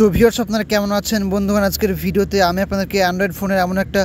তো ভিউয়ার্স আপনারা কেমন আছেন বন্ধুগণ। আজকের ভিডিওতে আমি আপনাদেরকে অ্যান্ড্রয়েড ফোনের এমন একটা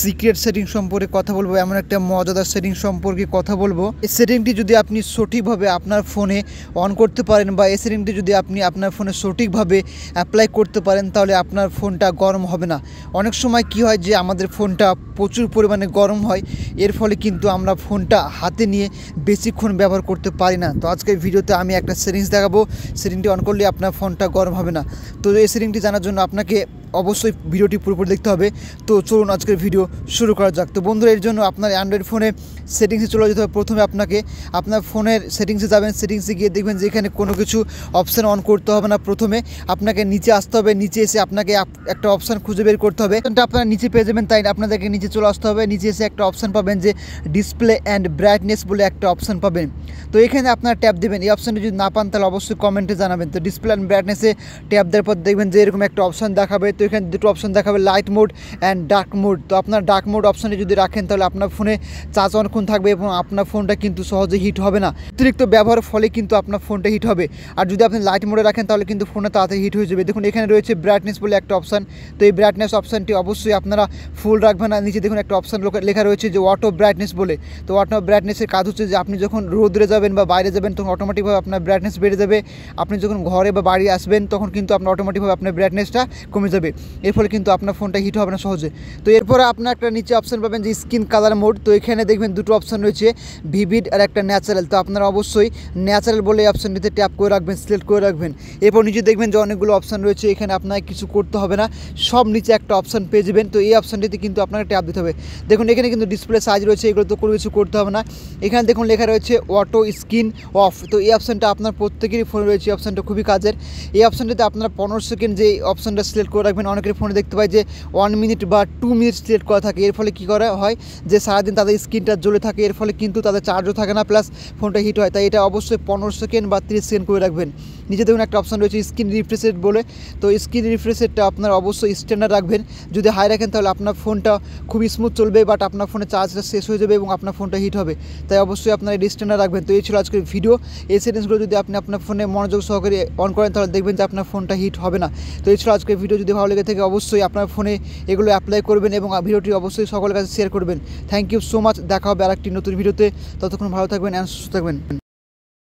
সিক্রেট সেটিং সম্পর্কে কথা বলবো, এমন একটা মজাদার সেটিং সম্পর্কে কথা বলবো। এই সেটিংটি যদি আপনি সঠিকভাবে আপনার ফোনে অন করতে পারেন বা এই সেটিংটি যদি আপনি আপনার ফোনে সঠিকভাবে অ্যাপ্লাই করতে পারেন তাহলে আপনার ফোনটা গরম হবে না। অনেক সময় কি হয় যে আমাদের ফোনটা প্রচুর পরিমাণে গরম হয়, এর ফলে কিন্তু আমরা ফোনটা হাতে নিয়ে বেশিক্ষণ ব্যবহার করতে পারি না। তো আজকের ভিডিওতে আমি একটা সেটিংস দেখাবো, সেটিংটি অন করলে আপনার ফোনটা গরম হবে না। তো এই সেটিংটি জানার জন্য আপনাকে অবশ্যই ভিডিওটি পুরোপুরি দেখতে হবে। তো চলুন আজকের ভিডিও শুরু করা যাক। তো বন্ধুরা, এর জন্য আপনার অ্যান্ড্রয়েড ফোনে সেটিংসে চলে যেতে হবে। প্রথমে আপনাকে আপনার ফোনের সেটিংসে যাবেন, সেটিংসে গিয়ে দেখবেন যে এখানে কোনো কিছু অপশান অন করতে হবে না। প্রথমে আপনাকে নিচে আসতে হবে, নিচে এসে আপনাকে একটা অপশান খুঁজে বের করতে হবে। আপনারা নিচে পেয়ে যাবেন, তাই আপনাদেরকে নিচে চলে আসতে হবে। নিচে এসে একটা অপশান পাবেন যে ডিসপ্লে অ্যান্ড ব্রাইটনেস বলে একটা অপশান পাবেন। তো এখানে আপনারা ট্যাপ দেবেন। এই অপশানটি যদি না পান তাহলে অবশ্যই কমেন্টে জানাবেন। তো ডিসপ্লে অ্যান্ড ব্রাইটনেসে ট্যাপ দেওয়ার পর দেখবেন যে এরকম একটা অপশান দেখাবে। তো এখানে দুটো অপশান দেখাবে, light mode and dark mode. তো আপনার ডার্ক মোড অপশানে যদি রাখেন তাহলে আপনার ফোনে চার্জ অনেকক্ষণ থাকবে এবং আপনার ফোনটা কিন্তু সহজে হিট হবে না। অতিরিক্ত ব্যবহারের ফলে কিন্তু আপনার ফোনটা হিট হবে। আর যদি আপনি লাইট মোডে রাখেন তাহলে কিন্তু ফোনে তাড়াতাড়ি হিট হয়ে যাবে। দেখুন এখানে রয়েছে ব্রাইটনেস বলে একটা অপশান। তো এই ব্রাইটনেস অপশানটি অবশ্যই আপনারা ফুল রাখবেন। আর নিচে দেখুন একটা অপশান লেখা রয়েছে যে অটো ব্রাইটনেস বলে। তো অটো ব্রাইটনেসের কাজ হচ্ছে যে আপনি যখন রোদে যাবেন বা বাইরে যাবেন তখন অটোমেটিকভাবে আপনার ব্রাইটনেস বেড়ে যাবে। আপনি যখন ঘরে বা বাড়ি আসবেন তখন কিন্তু আপনার অটোমেটিকভাবে আপনার ব্রাইটনেসটা কমে যাবে। এর ফলে কিন্তু আপনার ফোনটা হিট হবে না সহজে। তো এরপরে আপনার একটা নিচে অপশান পাবেন যে স্কিন কালার মোড। তো এখানে দেখবেন দুটো অপশান রয়েছে, ভিভিড আর একটা ন্যাচারাল। তো আপনারা অবশ্যই ন্যাচারাল বলে এই অপশানটিতে ট্যাপ করে রাখবেন, সিলেক্ট করে রাখবেন। এরপর নিচে দেখবেন যে অনেকগুলো অপশান রয়েছে, এখানে আপনাকে কিছু করতে হবে না, সব নিচে একটা অপশান পেয়ে যাবেন। তো এই অপশানটিতে কিন্তু আপনাকে ট্যাপ দিতে হবে। দেখুন এখানে কিন্তু ডিসপ্লে সাইজ রয়েছে, এগুলো তো কোনো কিছু করতে হবে না। এখানে দেখুন লেখা রয়েছে অটো স্ক্রিন অফ। তো এই অপশানটা আপনার প্রত্যেকেরই ফোনে রয়েছে, এই অপশানটা খুবই কাজের। এই অপশানটিতে আপনারা 15 সেকেন্ড যে অপশানটা সিলেক্ট করে রাখবেন। অনেকের ফোনে দেখতে পাই যে 1 মিনিট বা 2 মিনিট সিলেক্ট করা থাকে। এর ফলে কী করা হয় যে সারাদিন তাদের স্ক্রিনটা জ্বলে থাকে, এর ফলে কিন্তু তাদের চার্জও থাকে না, প্লাস ফোনটা হিট হয়। তাই এটা অবশ্যই 15 সেকেন্ড বা 30 সেকেন্ড করে রাখবেন। নিচে দেখুন একটা অপশান রয়েছে স্ক্রিন রিফ্রেশ রেট বলে। তো স্ক্রিন রিফ্রেশ রেটটা আপনারা অবশ্যই স্ট্যান্ডার্ড রাখবেন। যদি হাই রাখেন তাহলে আপনার ফোনটা খুবই স্মুথ চলবে, বাট আপনার ফোনে চার্জটা শেষ হয়ে যাবে এবং আপনার ফোনটা হিট হবে। তাই অবশ্যই আপনারা এই স্ট্যান্ডার্ড রাখবেন। তো এই ছিল আজকের ভিডিও। এই সেটিংসগুলো যদি আপনি আপনার ফোনে মনোযোগ সহকারে অন করেন তাহলে দেখবেন যে আপনার ফোনটা হিট হবে না। তো এই ছিল আজকের ভিডিও। যদি ভালো লেগে থাকে অবশ্যই আপনার ফোনে এগুলো অ্যাপ্লাই করবেন এবং ভিডিওটি অবশ্যই সকলের কাছে শেয়ার করবেন। Thank you so much. দেখা হবে আরেকটি নতুন ভিডিওতে। ততক্ষণ ভালো থাকবেন, সুস্থ থাকবেন।